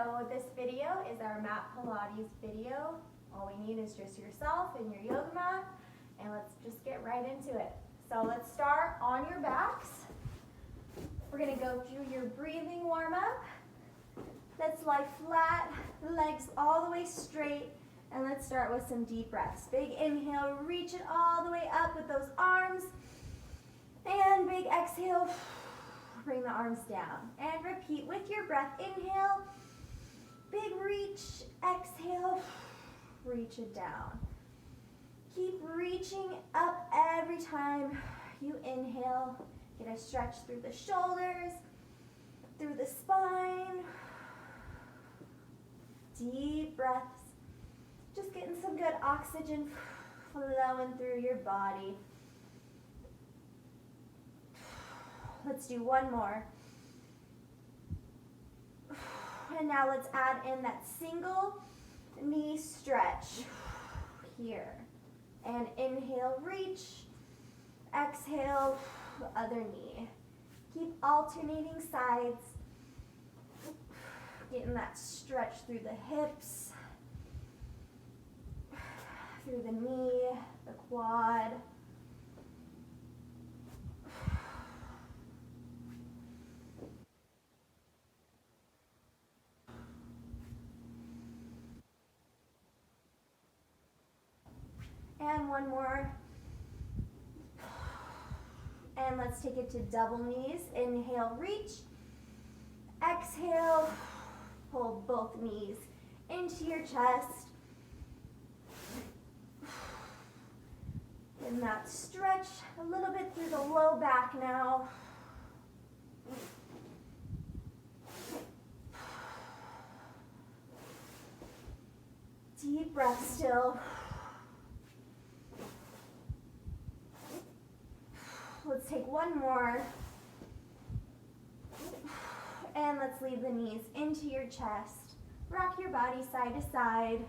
So this video is our mat Pilates video. All we need is just yourself and your yoga mat, and let's just get right into it. So let's start on your backs. We're gonna go through your breathing warm up. Let's lie flat, legs all the way straight, and let's start with some deep breaths. Big inhale, reach it all the way up with those arms, and big exhale, bring the arms down. And repeat with your breath. Inhale, big reach, exhale, reach it down. Keep reaching up every time you inhale. Get a stretch through the shoulders, through the spine. Deep breaths. Just getting some good oxygen flowing through your body. Let's do one more. And now let's add in that single knee stretch here. And inhale, reach. Exhale, other knee. Keep alternating sides. Getting that stretch through the hips, through the knee, the quad. And one more. And let's take it to double knees. Inhale, reach. Exhale, pull both knees into your chest. And that stretch a little bit through the low back now. Deep breath still. Let's take one more. And let's leave the knees into your chest. Rock your body side to side.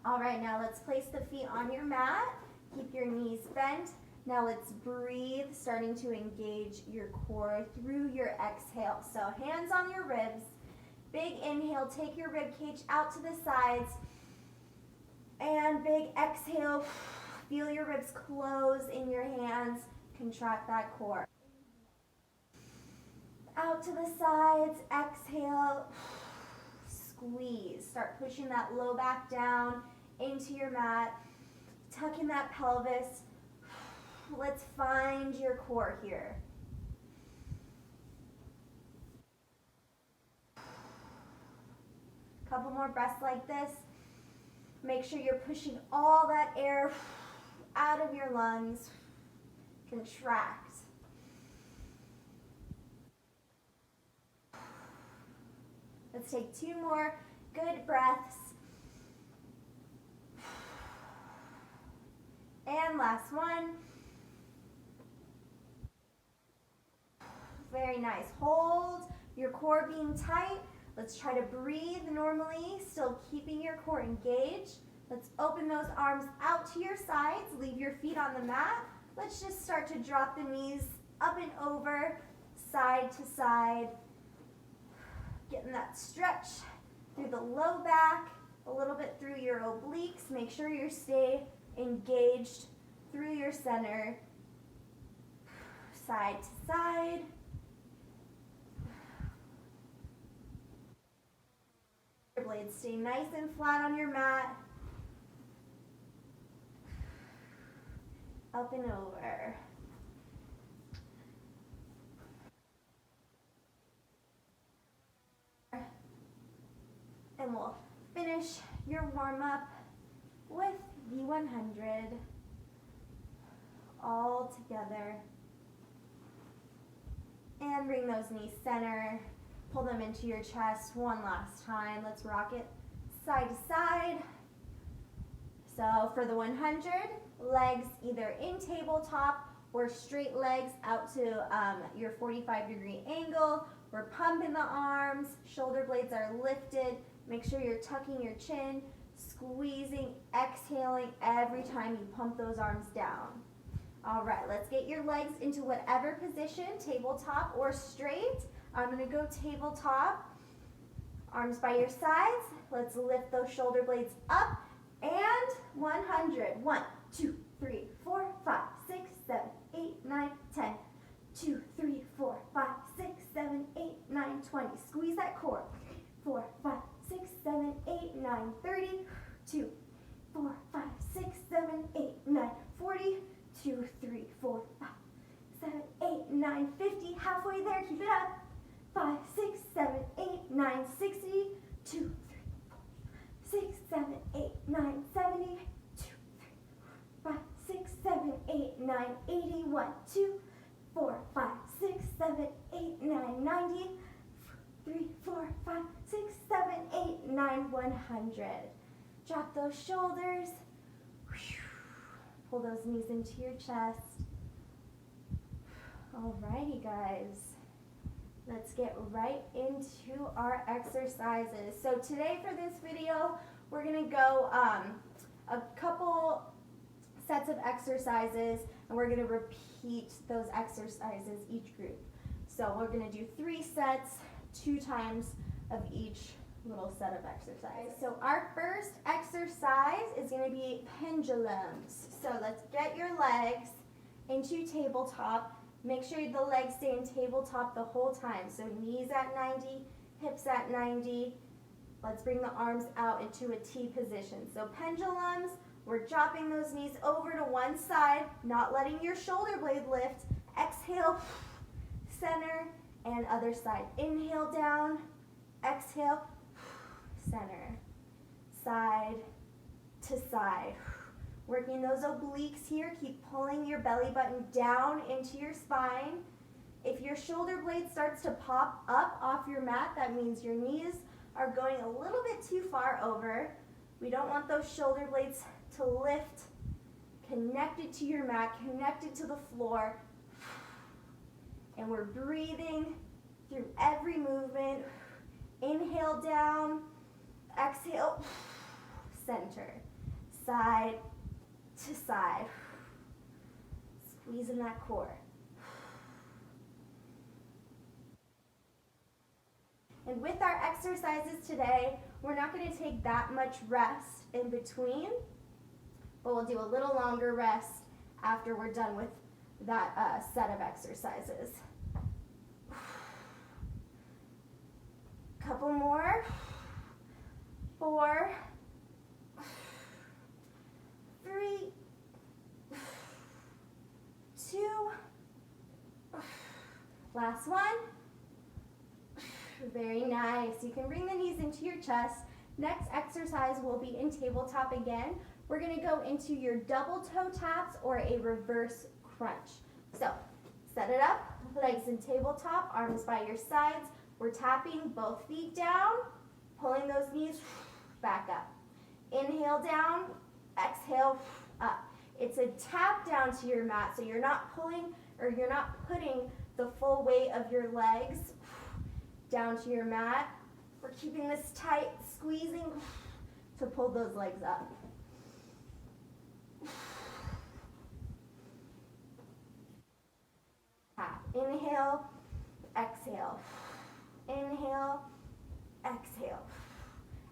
All right, now let's place the feet on your mat. Keep your knees bent. Now let's breathe, starting to engage your core through your exhale. So hands on your ribs. Big inhale, take your rib cage out to the sides. And big exhale, feel your ribs close in your hands. Contract that core. Out to the sides, exhale, squeeze. Start pushing that low back down into your mat. Tuck in that pelvis. Let's find your core here. Couple more breaths like this. Make sure you're pushing all that air out of your lungs. Contract. Let's take two more good breaths. And last one. Very nice. Hold your core being tight. Let's try to breathe normally, still keeping your core engaged. Let's open those arms out to your sides. Leave your feet on the mat. Let's just start to drop the knees up and over, side to side. Getting that stretch through the low back, a little bit through your obliques. Make sure you stay engaged through your center. Side to side. Your blades stay nice and flat on your mat. Up and over. And we'll finish your warm-up with the 100 all together. And bring those knees center. Pull them into your chest one last time. Let's rock it side to side. So for the 100, legs either in tabletop or straight legs out to your 45-degree angle. We're pumping the arms. Shoulder blades are lifted. Make sure you're tucking your chin, squeezing, exhaling every time you pump those arms down. All right, let's get your legs into whatever position, tabletop or straight. I'm gonna go tabletop, arms by your sides. Let's lift those shoulder blades up, and 100. 1, 2, 3, 4, 5, 6, 7, 8, 9, 10. 2, 3, 4, 5, 6, 7, 8, 9, 20. Squeeze that core. 4, 5, 6, 7, 8, 9, 30. 2, 4, 5, 6, 7, 8, 9, 40. 2, 3, 4, 5, 7, 8, 9, 50. Halfway there, keep it up. 5, 6, 7, 8, 9, 60. 2, 3, 4, 6, 7, 8, 9, 70. 2, 3, 4, 5, 6, 7, 8, 9, 80. 1, 2, 4, 5, 6, 7, 8, 9, 90. 3, 4, 5, 6, 7, 8, 9, 100. Drop those shoulders. Pull those knees into your chest. Alrighty, guys. Let's get right into our exercises. So today for this video, we're gonna go a couple sets of exercises, and we're gonna repeat those exercises each group. So we're gonna do 3 sets, 2 times of each little set of exercises. So our first exercise is going to be pendulums. So let's get your legs into tabletop. Make sure the legs stay in tabletop the whole time. So knees at 90, hips at 90. Let's bring the arms out into a T position. So pendulums, we're dropping those knees over to one side, not letting your shoulder blade lift. Exhale, center, and other side. Inhale down, exhale, center, side to side. Working those obliques here. Keep pulling your belly button down into your spine. If your shoulder blade starts to pop up off your mat, that means your knees are going a little bit too far over. We don't want those shoulder blades to lift, connected to your mat, connected to the floor. And we're breathing through every movement. Inhale down, exhale, center, side to side. Squeezing that core. And with our exercises today, we're not going to take that much rest in between, but we'll do a little longer rest after we're done with that set of exercises. Couple more. 4, 3, 2. Last one. Very nice. You can bring the knees into your chest. Next exercise will be in tabletop again. We're going to go into your double toe taps or a reverse crunch. So set it up, legs in tabletop, arms by your sides. We're tapping both feet down, pulling those knees back up. Inhale down, exhale up. It's a tap down to your mat, so you're not pulling or you're not putting the full weight of your legs down to your mat. We're keeping this tight, squeezing to pull those legs up. Tap. Inhale, exhale. Inhale, exhale.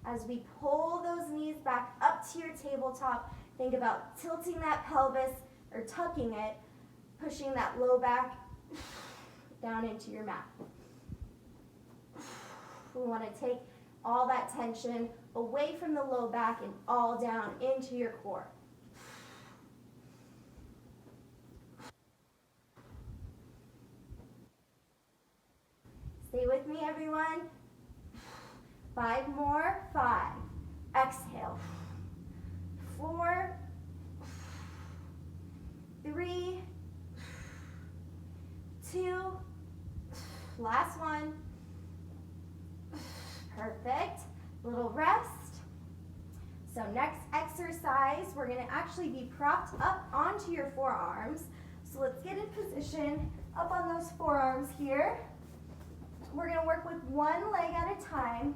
As we pull those knees back up to your tabletop, think about tilting that pelvis or tucking it, pushing that low back down into your mat. We want to take all that tension away from the low back and all down into your core. Stay with me, everyone. 5 more. 5. Exhale. 4. 3. 2. Last one. Perfect. Little rest. So next exercise, we're going to actually be propped up onto your forearms. So let's get in position up on those forearms here. We're going to work with one leg at a time.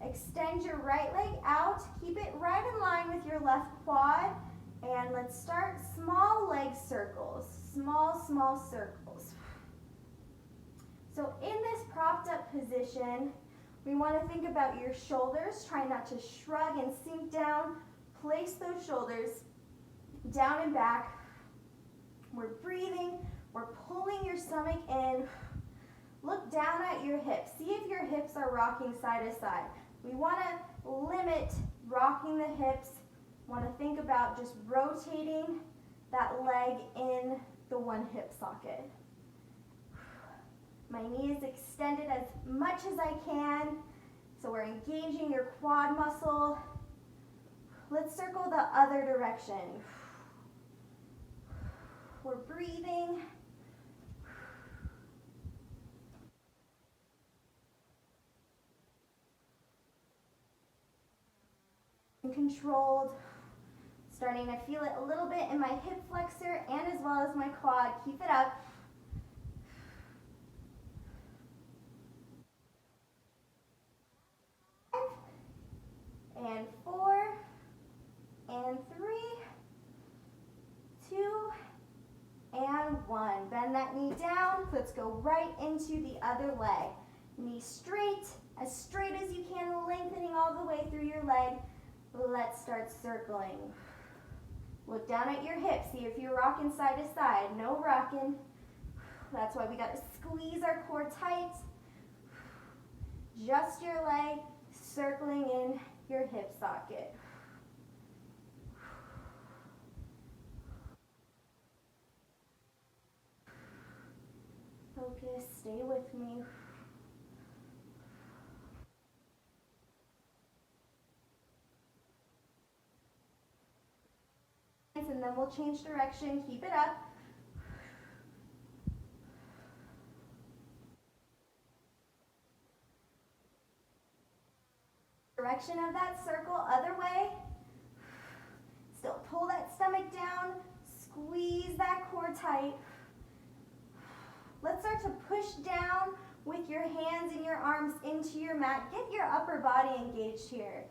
Extend your right leg out. Keep it right in line with your left quad. And let's start small leg circles, small circles. So in this propped up position, we want to think about your shoulders. Try not to shrug and sink down. Place those shoulders down and back. We're breathing. We're pulling your stomach in. Look down at your hips. See if your hips are rocking side to side. We want to limit rocking the hips. Want to think about just rotating that leg in the one hip socket. My knee is extended as much as I can. So we're engaging your quad muscle. Let's circle the other direction. We're breathing. Controlled. Starting to feel it a little bit in my hip flexor and as well as my quad. Keep it up. And 4, and 3, 2, and 1. Bend that knee down. Let's go right into the other leg. Knee straight as you can, lengthening all the way through your leg. Let's start circling. Look down at your hips. See if you're rocking side to side. No rocking. That's why we got to squeeze our core tight. Just your leg circling in your hip socket. Focus, stay with me. And then we'll change direction. Keep it up. Direction of that circle, other way. Still pull that stomach down. Squeeze that core tight. Let's start to push down with your hands and your arms into your mat. Get your upper body engaged here.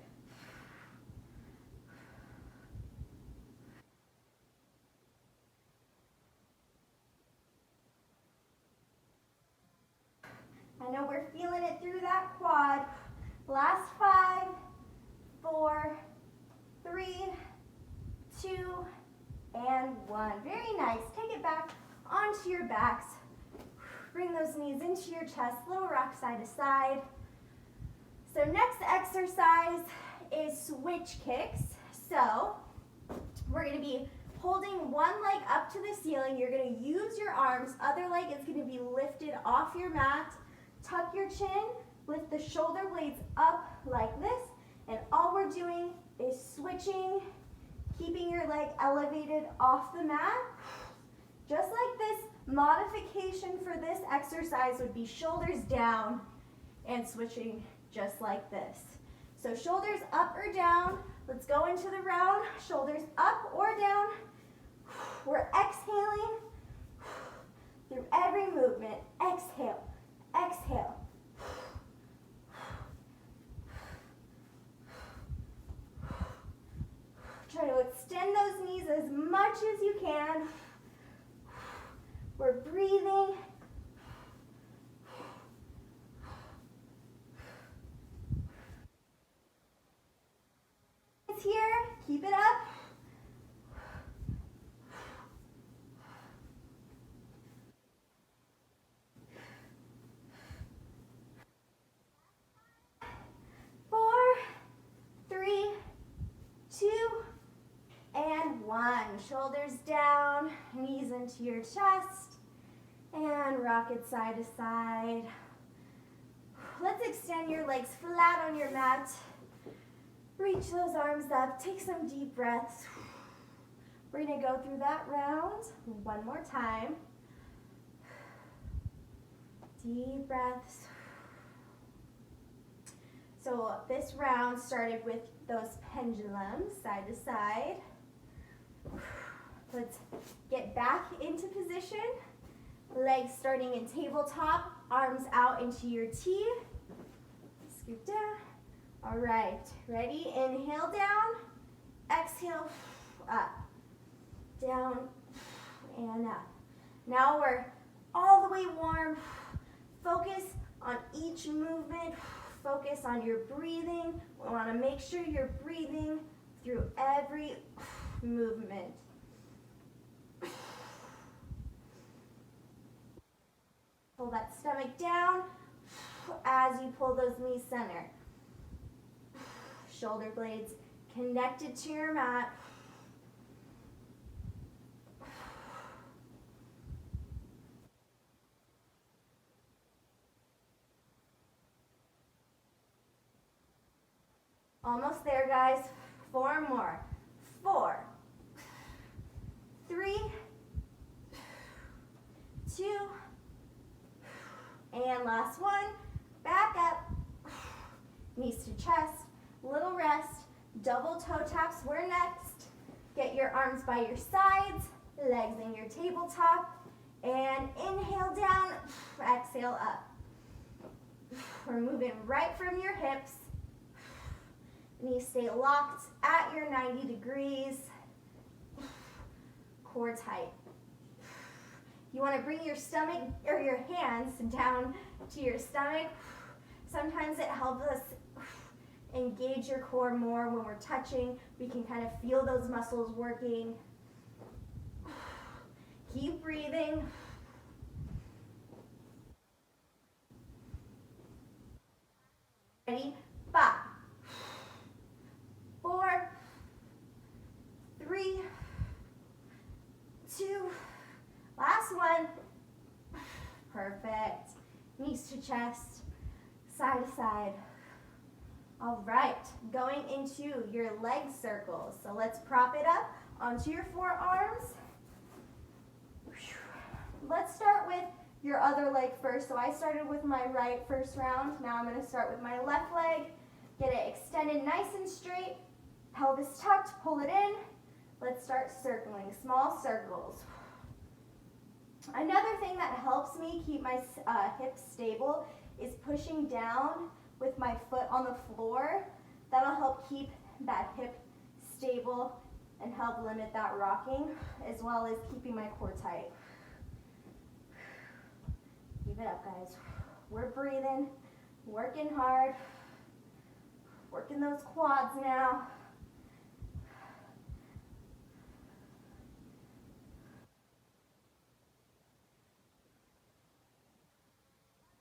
I know we're feeling it through that quad. Last 5, 4, 3, 2, and 1. Very nice. Take it back onto your backs. Bring those knees into your chest. Little rock side to side. So next exercise is switch kicks. So we're going to be holding one leg up to the ceiling. You're going to use your arms. Other leg is going to be lifted off your mat. Tuck your chin, lift the shoulder blades up like this, and all we're doing is switching, keeping your leg elevated off the mat. Just like this, modification for this exercise would be shoulders down and switching just like this. So shoulders up or down. Let's go into the round. Shoulders up or down. We're exhaling through every movement. Exhale. Exhale. Try to extend those knees as much as you can. We're breathing. It's here. Keep it up. Shoulders down, knees into your chest, and rock it side to side. Let's extend your legs flat on your mat. Reach those arms up, take some deep breaths. We're gonna go through that round one more time. Deep breaths. So this round started with those pendulums, side to side. Let's get back into position. Legs starting in tabletop, arms out into your T. Scoop down. All right, ready? Inhale down, exhale up. down, and up. Now we're all the way warm. Focus on each movement. Focus on your breathing. We want to make sure you're breathing through every movement. Pull that stomach down as you pull those knees center. Shoulder blades connected to your mat. Almost there, guys. 4 more. 4, 3, 2, and last one. Back up. Knees to chest. Little rest. Double toe taps. We're next. Get your arms by your sides. Legs in your tabletop. And inhale down. Exhale up. We're moving right from your hips. Knees stay locked at your 90 degrees. Core tight. You want to bring your stomach or your hands down to your stomach. Sometimes it helps us engage your core more when we're touching. We can kind of feel those muscles working. Keep breathing. Ready? 5, 4, 3, 2, last one. Perfect. Knees to chest, side to side. All right, going into your leg circles. So let's prop it up onto your forearms. Let's start with your other leg first. So I started with my right first round. Now I'm going to start with my left leg. Get it extended nice and straight. Pelvis tucked, pull it in. Let's start circling, small circles. Another thing that helps me keep my hips stable is pushing down with my foot on the floor. That'll help keep that hip stable and help limit that rocking, as well as keeping my core tight. Keep it up, guys. We're breathing, working hard, working those quads now.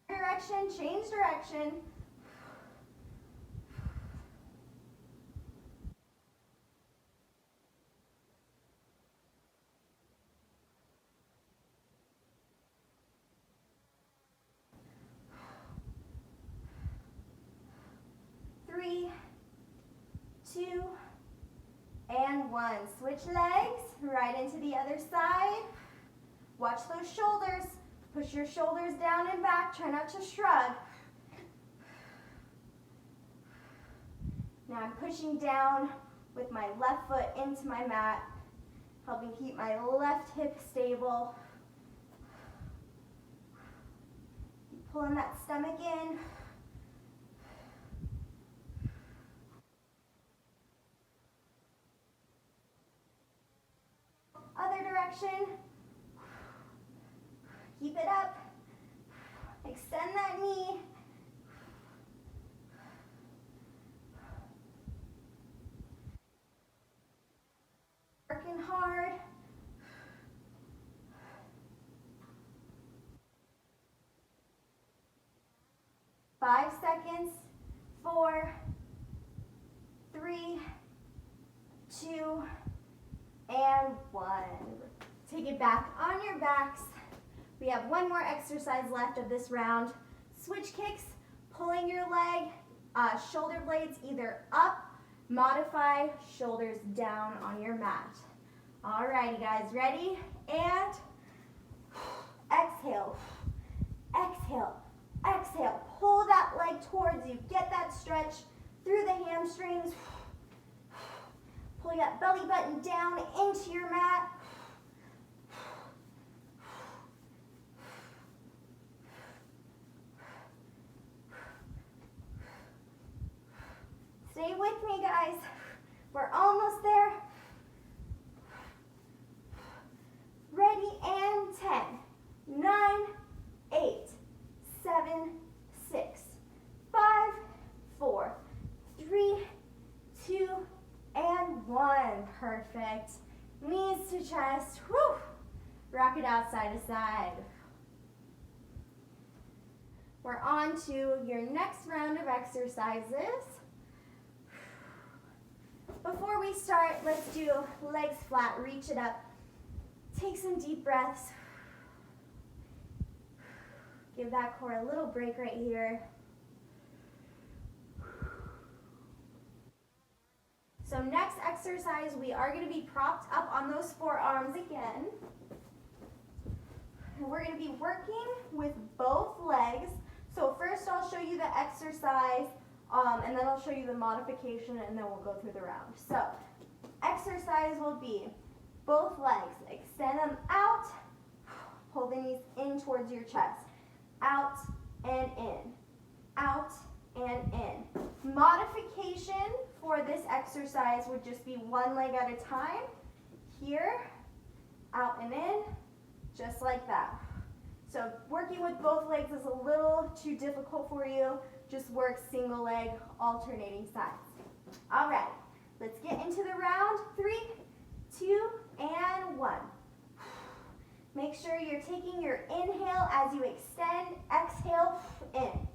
Direction, change direction. Three, 2, and 1. Switch legs, right into the other side. Watch those shoulders. Push your shoulders down and back. Try not to shrug. Now I'm pushing down with my left foot into my mat, helping keep my left hip stable. Keep pulling that stomach in. Other direction. Keep it up. Extend that knee. Working hard. Five seconds. 4, 3, 2, and 1. Take it back on your backs. We have one more exercise left of this round. Switch kicks, pulling your leg, shoulder blades either up, modify shoulders down on your mat. Alrighty guys, ready? And exhale, exhale, exhale. Pull that leg towards you. Get that stretch through the hamstrings. Pull that belly button down into your mat. Stay with me, guys. We're almost there. chest. Whew. Rock it out side to side. We're on to your next round of exercises. Before we start, let's do legs flat, reach it up. Take some deep breaths. Give that core a little break right here. So next exercise, we are going to be propped up on those forearms again. And we're going to be working with both legs. So first I'll show you the exercise, and then I'll show you the modification, and then we'll go through the round. So exercise will be both legs. Extend them out, pull the knees in towards your chest. Out and in, out and in. Modification for this exercise would just be one leg at a time. Here, out and in, just like that. So working with both legs is a little too difficult for you. Just work single leg, alternating sides. All right, let's get into the round. 3, 2, and 1. Make sure you're taking your inhale as you extend, exhale, in.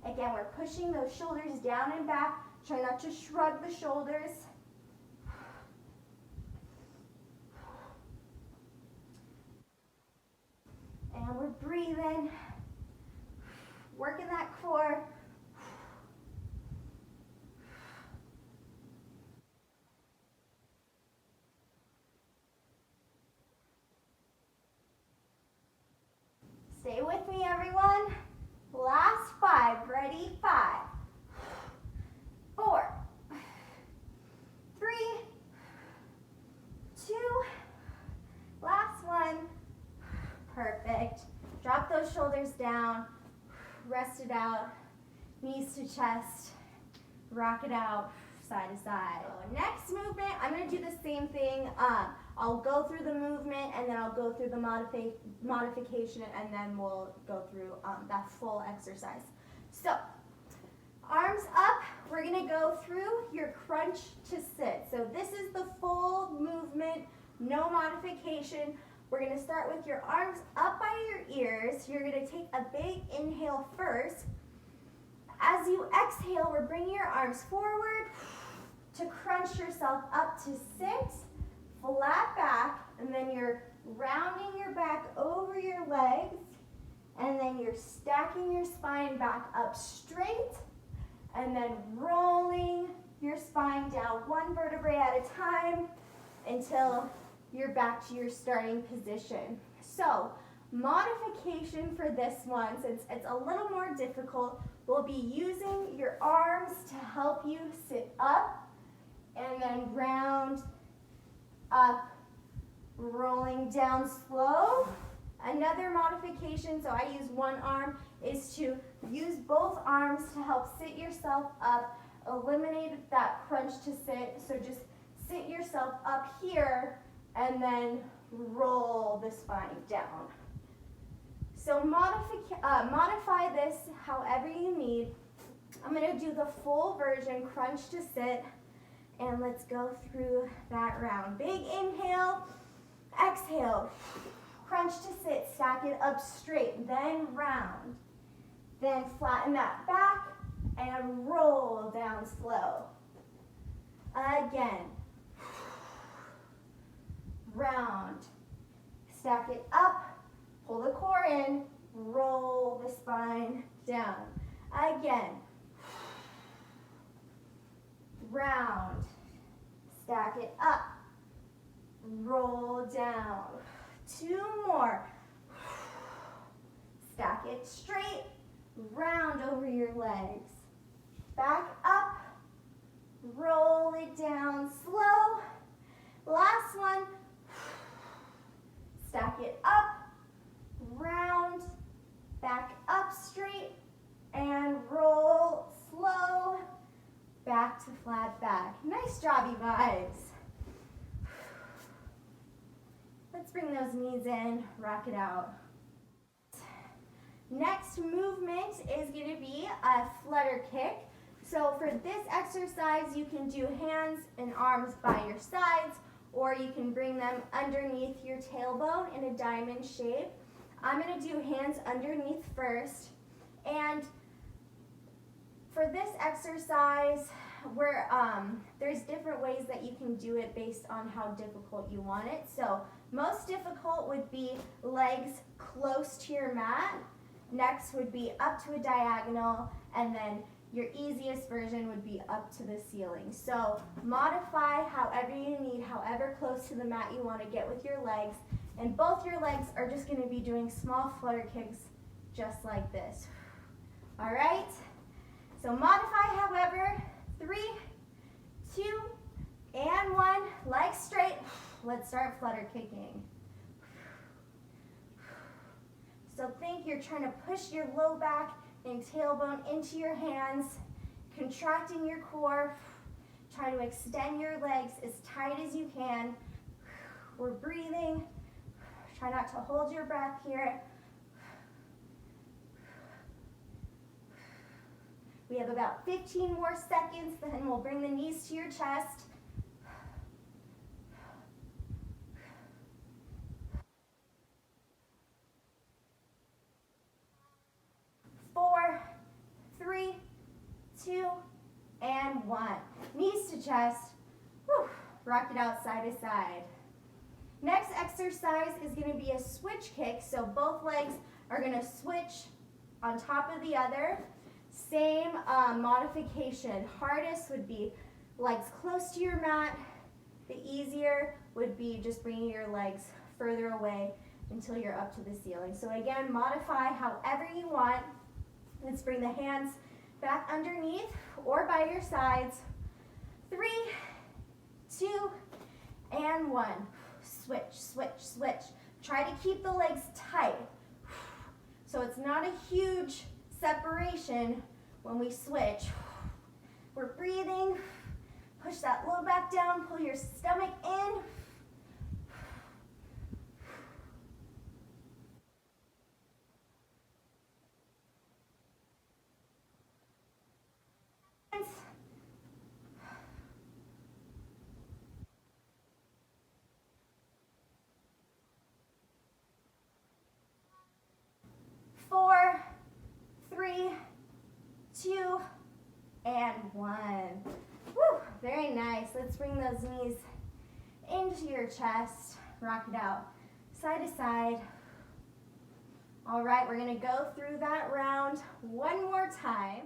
Again, we're pushing those shoulders down and back. Try not to shrug the shoulders. And we're breathing, working that core. Stay with me, everyone. Last 5. Ready? 5, 4, 3, 2. Last one. Perfect. Drop those shoulders down. Rest it out. Knees to chest. Rock it out side to side. So next movement, I'm going to do the same thing. I'll go through the movement, and then I'll go through the modification, and then we'll go through that full exercise. So, arms up, we're going to go through your crunch to sit. So this is the full movement, no modification. We're going to start with your arms up by your ears. You're going to take a big inhale first. As you exhale, we're bringing your arms forward to crunch yourself up to sit. Flat back, and then you're rounding your back over your legs, and then you're stacking your spine back up straight, and then rolling your spine down one vertebrae at a time until you're back to your starting position. So, modification for this one, since it's a little more difficult, we'll be using your arms to help you sit up, and then round up, rolling down slow. Another modification, so I use one arm, is to use both arms to help sit yourself up, eliminate that crunch to sit. So just sit yourself up here and then roll the spine down. So modify this however you need. I'm going to do the full version, crunch to sit. And let's go through that round. Big inhale, exhale, crunch to sit, stack it up straight, then round. Then flatten that back and roll down slow. Again. Round. Stack it up, pull the core in, roll the spine down. Again. Round, stack it up, roll down. 2 more. Stack it straight, round over your legs. Back up, roll it down slow. Last one. Stack it up, round, back up straight, and roll slow. Back to flat back. Nice job, you guys. Let's bring those knees in, rock it out. Next movement is going to be a flutter kick. So for this exercise, you can do hands and arms by your sides, or you can bring them underneath your tailbone in a diamond shape. I'm going to do hands underneath first. And for this exercise, there's different ways that you can do it based on how difficult you want it. So most difficult would be legs close to your mat. Next would be up to a diagonal, and then your easiest version would be up to the ceiling. So modify however you need, however close to the mat you want to get with your legs. And both your legs are just going to be doing small flutter kicks just like this. All right? So modify however. 3, 2, and 1. Legs straight. Let's start flutter kicking. So think you're trying to push your low back and tailbone into your hands, contracting your core. Try to extend your legs as tight as you can. We're breathing. Try not to hold your breath here. We have about 15 more seconds, then we'll bring the knees to your chest. 4, 3, 2, and 1. Knees to chest. Whew. Rock it out side to side. Next exercise is going to be a switch kick. So both legs are going to switch on top of the other. Same modification. Hardest would be legs close to your mat. The easier would be just bringing your legs further away until you're up to the ceiling. So again, modify however you want. Let's bring the hands back underneath or by your sides. 3, 2, and 1. Switch, switch, switch. Try to keep the legs tight. So it's not a huge separation when we switch. We're breathing. Push that low back down. Pull your stomach in. And 1. Woo, very nice. Let's bring those knees into your chest. Rock it out side to side. All right, we're going to go through that round one more time.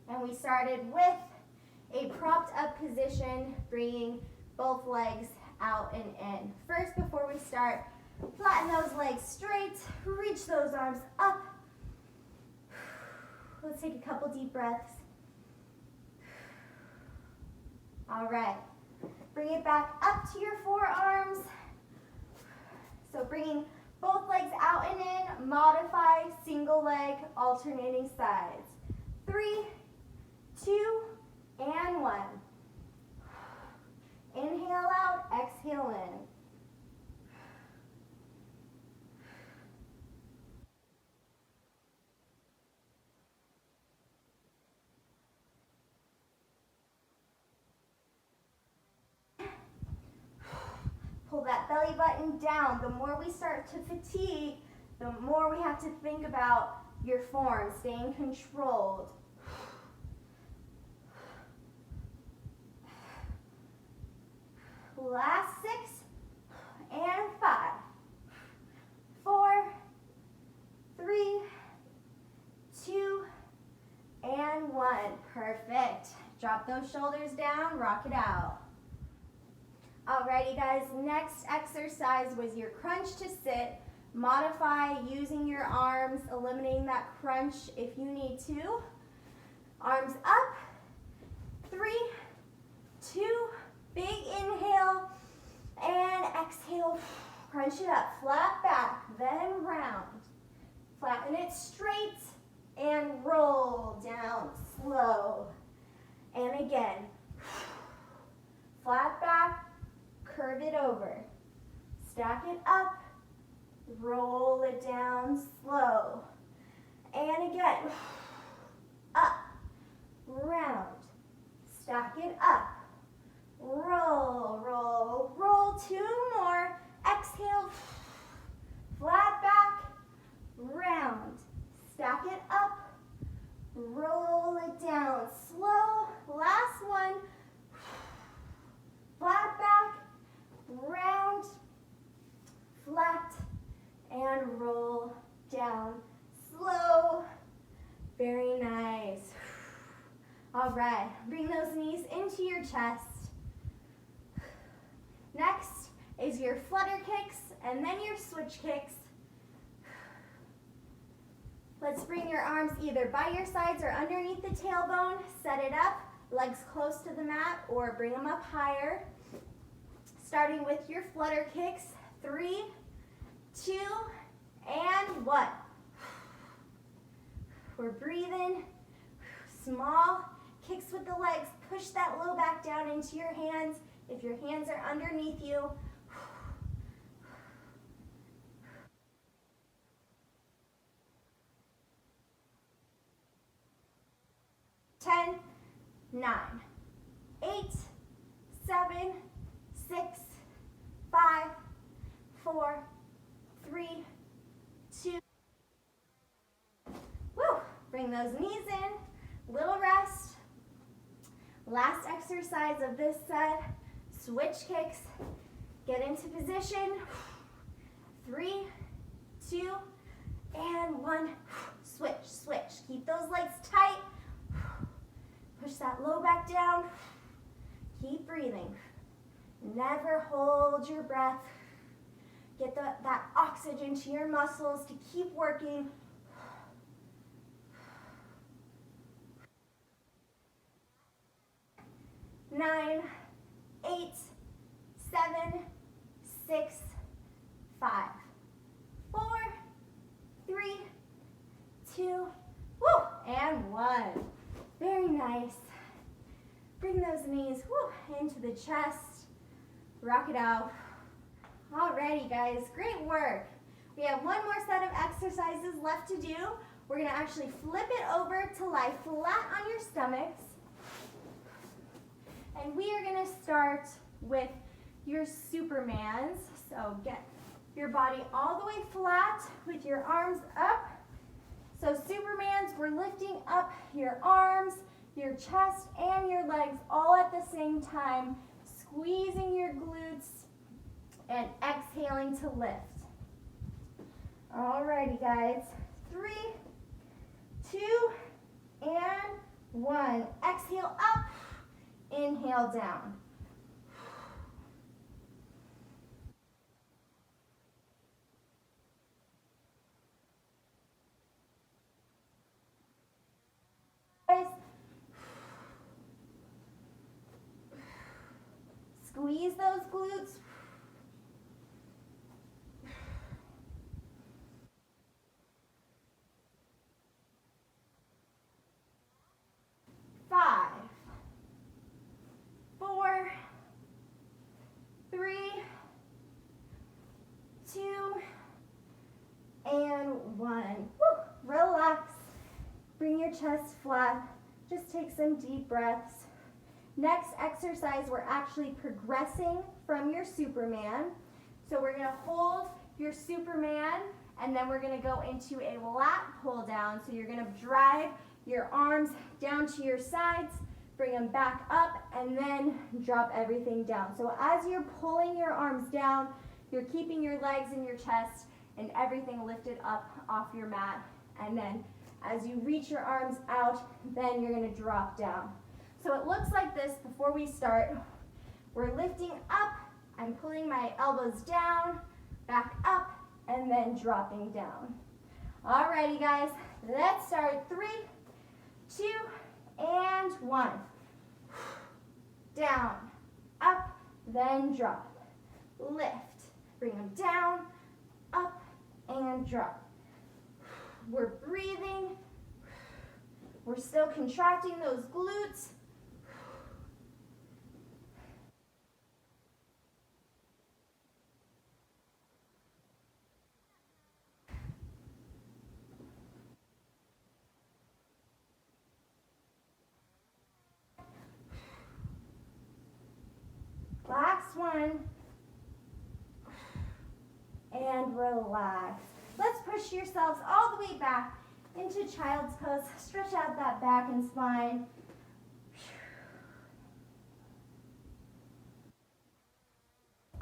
And we started with a propped up position, bringing both legs out and in. First, before we start, flatten those legs straight. Reach those arms up. Let's take a couple deep breaths. All right, bring it back up to your forearms. So bringing both legs out and in, modify single leg, alternating sides. 3, 2, and 1. Inhale out, exhale in. Pull that belly button down. The more we start to fatigue, the more we have to think about your form, staying controlled. Last 6 and 5, 4, 3, 2, and 1. Perfect. Drop those shoulders down, rock it out. Alrighty guys, next exercise was your crunch to sit. Modify using your arms, eliminating that crunch if you need to. Arms up. 3, 2, big inhale, and exhale. Crunch it up, flat back, then round. Flatten it straight, and roll down slow. And again, flat back, curve it over. Stack it up, roll it down slow. And again, up, round, stack it up, roll, roll, right, bring those knees into your chest. Next is your flutter kicks and then your switch kicks. Let's bring your arms either by your sides or underneath the tailbone. Set it up, legs close to the mat, or bring them up higher. Starting with your flutter kicks. 3, 2, and 1. We're breathing. Small kicks with the legs. Push that low back down into your hands. If your hands are underneath you. 10, 9, 8, 7, 6, 5, 4, 3, 2. Woo! Bring those knees in. Little rest. Last exercise of this set. Switch kicks. Get into position. 3, 2, and 1. Switch, switch. Keep those legs tight. Push that low back down. Keep breathing. Never hold your breath. Get that oxygen to your muscles to keep working. Nine, 8, 7, 6, 5, 4, 3, 2, woo, and 1. Very nice. Bring those knees into the chest. Rock it out. Alrighty, guys, great work. We have one more set of exercises left to do. We're gonna actually flip it over to lie flat on your stomachs. And we are gonna start with your Supermans. So get your body all the way flat with your arms up. So Supermans, we're lifting up your arms, your chest, and your legs all at the same time, squeezing your glutes and exhaling to lift. Alrighty, guys. 3, 2, and 1. Exhale up, inhale down. Squeeze those glutes. 5, 4, 3, 2, and 1. Woo. Relax. Bring your chest flat. Just take some deep breaths. Next exercise, we're actually progressing from your Superman. So we're gonna hold your Superman, and then we're gonna go into a lat pull down. So you're gonna drive your arms down to your sides, bring them back up, and then drop everything down. So as you're pulling your arms down, you're keeping your legs and your chest and everything lifted up off your mat. And then as you reach your arms out, then you're gonna drop down. So it looks like this before we start. We're lifting up, I'm pulling my elbows down, back up, and then dropping down. Alrighty, guys, let's start. 3, 2, and 1. Down, up, then drop. Lift, bring them down, up, and drop. We're breathing. We're still contracting those glutes. Last one. And relax. Let's push yourselves all the way back into child's pose. Stretch out that back and spine.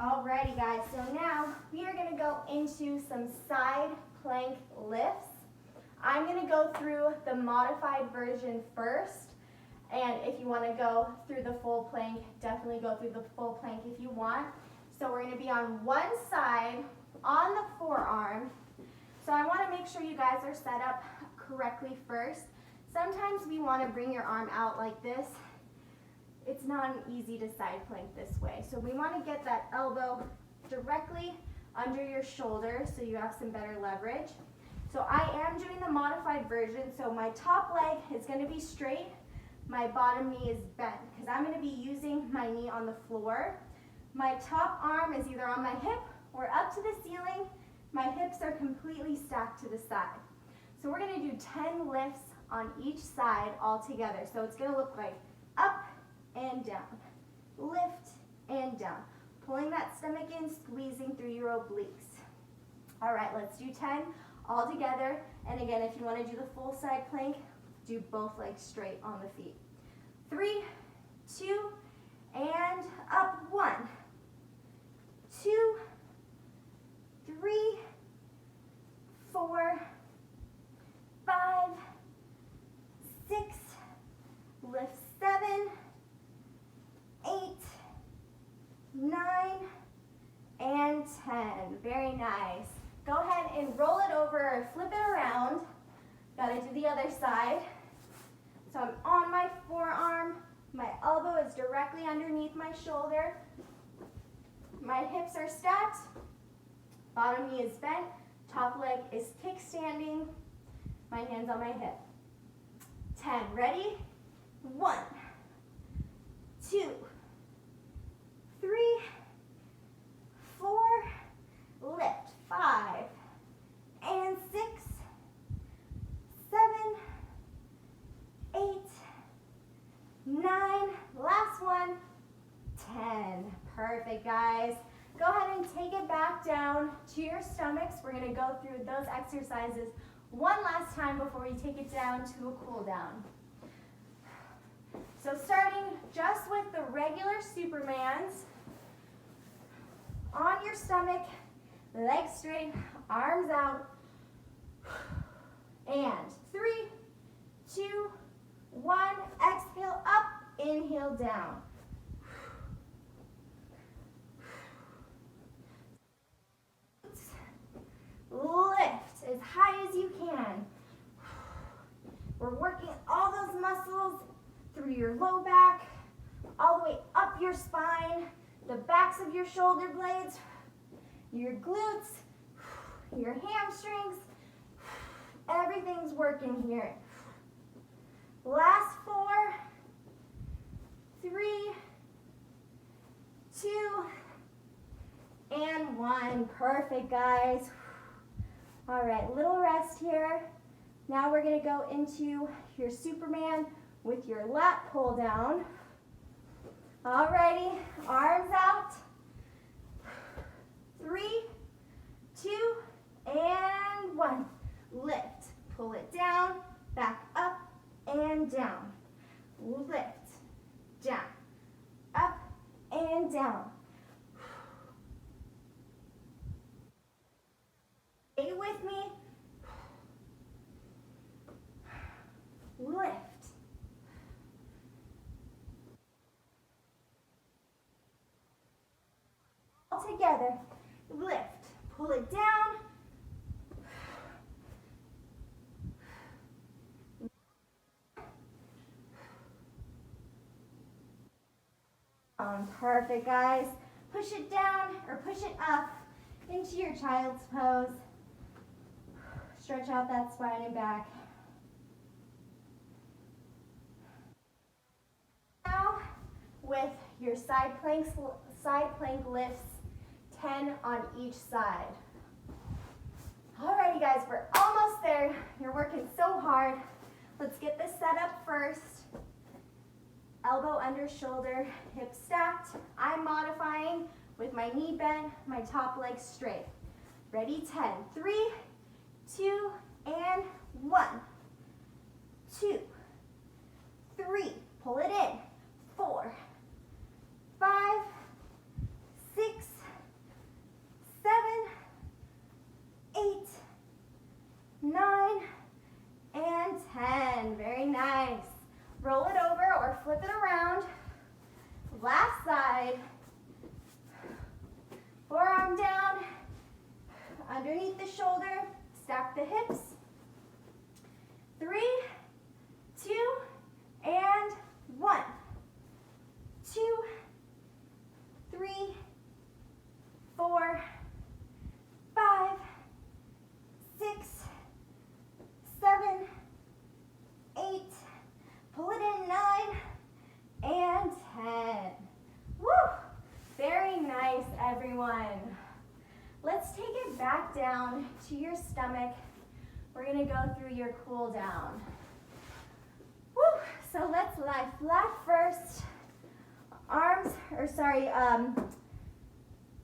Alrighty, guys, so now we are going to go into some side plank lifts. I'm going to go through the modified version first, And if you want to go through the full plank, definitely go through the full plank if you want. So we're going to be on one side on the forearm. So I want to make sure you guys are set up correctly first. Sometimes we want to bring your arm out like this. It's not easy to side plank this way. So we want to get that elbow directly under your shoulder so you have some better leverage. So I am doing the modified version. So my top leg is going to be straight. My bottom knee is bent because I'm going to be using my knee on the floor. My top arm is either on my hip or up to the ceiling. My hips are completely stacked to the side. So we're going to do 10 lifts on each side all together. So it's going to look like up and down, lift and down. Pulling that stomach in, squeezing through your obliques. All right, let's do 10 all together. And again, if you want to do the full side plank, do both legs straight on the feet. 3, 2, and up. 1, 2, 3, 4, 5, 6, lift 7, 8, 9, and 10. Very nice. Go ahead and roll it over or flip it around. Got to do the other side. So I'm on my forearm. My elbow is directly underneath my shoulder. My hips are stacked. Bottom knee is bent. Top leg is kickstanding. My hands on my hip. 10. Ready? 1, 2, 3, 4, lift. 5, and 6, 7, 8, 9, last one, 10. Perfect, guys. Go ahead and take it back down to your stomachs. We're going to go through those exercises one last time before we take it down to a cool down. So starting just with the regular Supermans, on your stomach, legs straight, arms out, and 3, 2, 1, exhale up, inhale down. Lift as high as you can. We're working all those muscles through your low back, all the way up your spine, the backs of your shoulder blades, your glutes, your hamstrings. Everything's working here. Last 4, 3, 2, and 1. Perfect, guys. All right, little rest here. Now we're going to go into your Superman with your lat pull down. Alrighty, arms out. 3, 2, and 1. Lift. Pull it down, back up, and down. Lift. Down. Up, and down. Stay with me. Lift. All together. Lift. Pull it down. Perfect, guys. Push it down or push it up into your child's pose. Stretch out that spine and back. Now, with your side plank lifts, 10 on each side. Alrighty, guys, we're almost there. You're working so hard. Let's get this set up first. Elbow under shoulder, hips stacked. I'm modifying with my knee bent, my top leg straight. Ready? 10. 3, 2, and 1. 2, 3. Pull it in. 4, 5, 6, 7, 8, 9, and 10. Very nice. Roll it over or hips. 3, 2, and 1. 2, 3, 4, 5, 6, 7, 8, pull it in, 9, and 10. Woo! Very nice, everyone. Let's take it back down to your stomach. We're gonna go through your cool down. Woo! So let's lie flat first.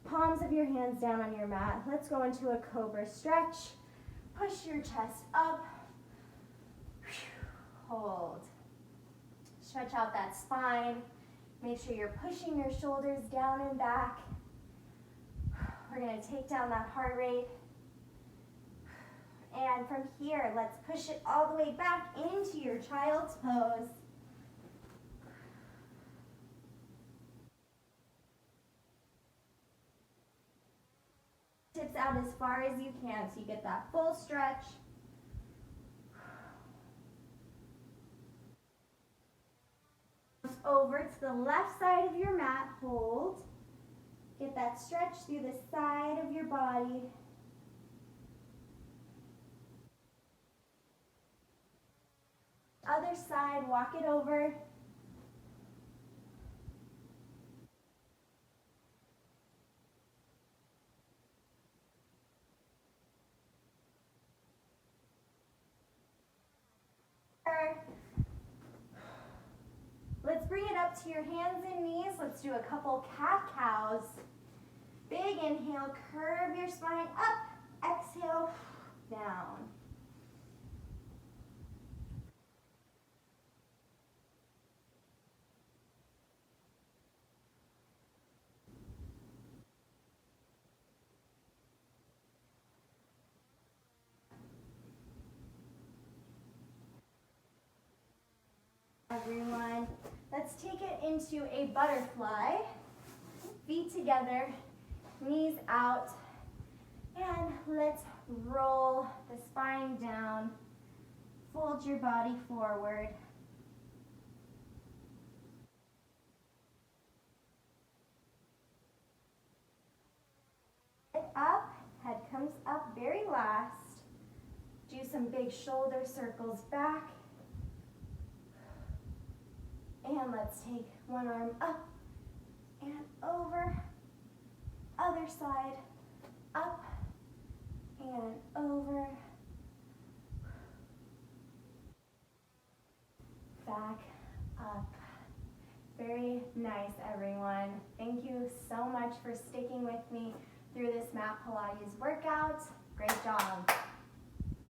Palms of your hands down on your mat. Let's go into a cobra stretch. Push your chest up. Hold. Stretch out that spine. Make sure you're pushing your shoulders down and back. We're gonna take down that heart rate. And from here, let's push it all the way back into your child's pose. Tips out as far as you can so you get that full stretch. Over to the left side of your mat, hold. Get that stretch through the side of your body. Other side, walk it over. Let's bring it up to your hands and knees. Let's do a couple cat-cows. Big inhale, curve your spine up. Exhale, down. Everyone, let's take it into a butterfly. Feet together, knees out, and let's roll the spine down. Fold your body forward. Up, head comes up very last. Do some big shoulder circles back. And let's take one arm up and over. Other side, up and over. Back up. Very nice, everyone. Thank you so much for sticking with me through this mat Pilates workout. Great job.